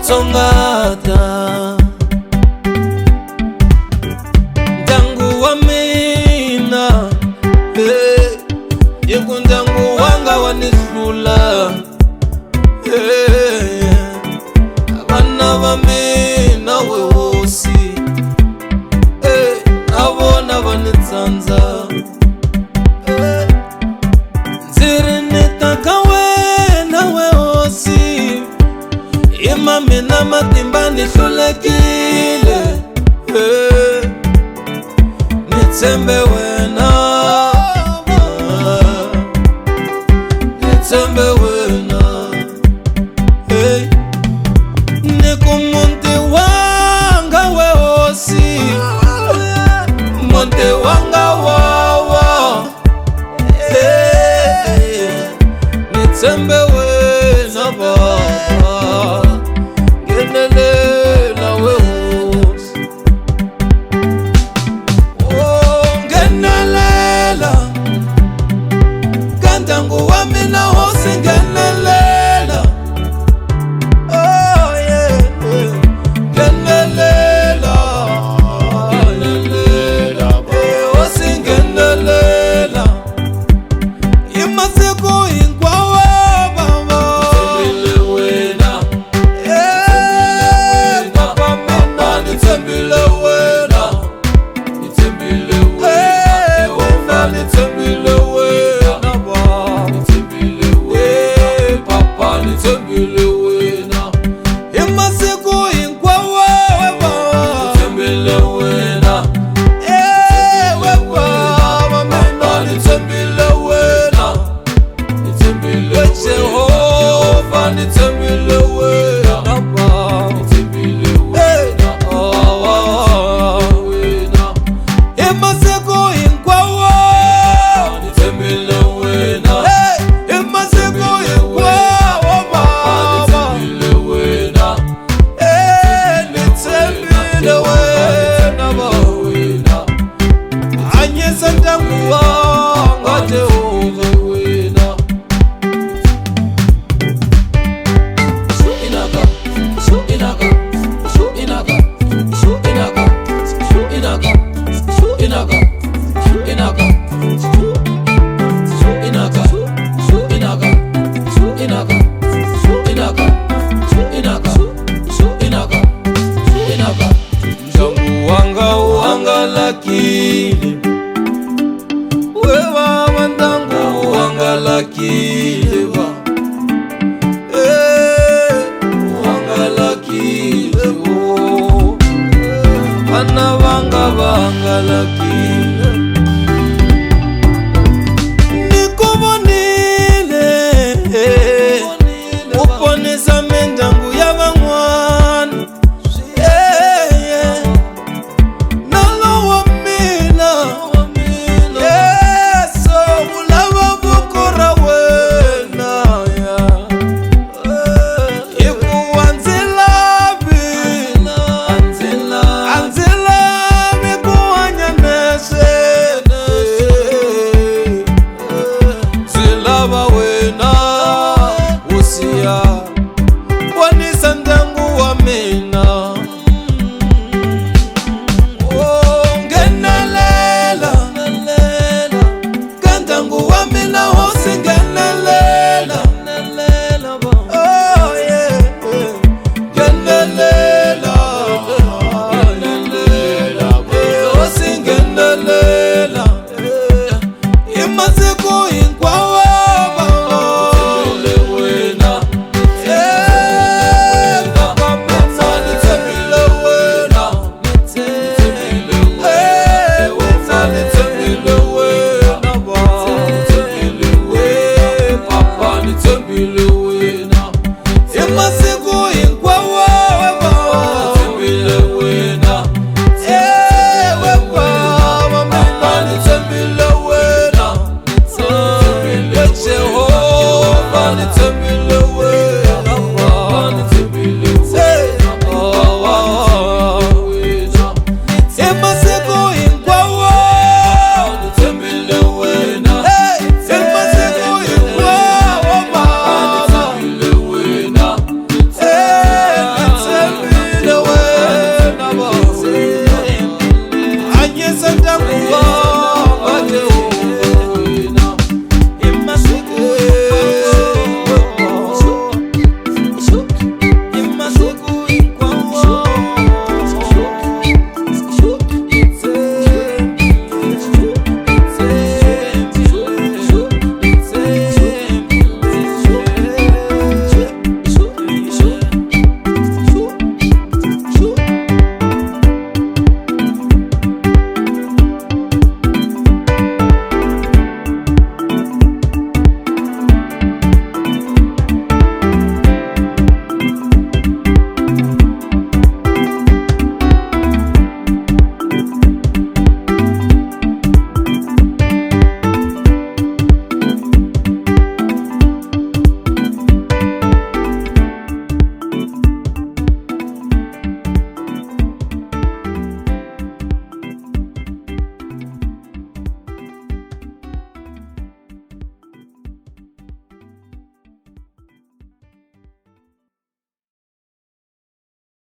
tsongata ndangu wa mina yeku ndangu wanga wanisula abana ba mina wewosi abona banitsanza nziri nitaka wena wewosi ima mina matimba nihlulekile nitsembe wena nitsembe wena nikumunti wanga wewosi munti wanga wawa nitsembe wena baba ngenelela wewosi ngenelela kandangu wa mina wosi ngenelela ngenelela wosi ngenelela imasiku hinkwawo baba nitsembile wena baba mina nitsembile wena nitsembile wena nitsembile wena baba nitsembile wena papa nitsembile wena imasiku hinkwawo baba nitsembile wena baba mina nitsembile wena nitsembile Jehova nitsembile wena baba nitsembile wena wena imasiku hinkwawo nitsembile wena imasiku hinkwawo baba nitsembile wena nitsembile wena baba anyisa ndangu wanga Jehova wena ndangu wanga uhangalakile wewa ndangu uhangalakile ba uhangalakile bana vanga vahangalakile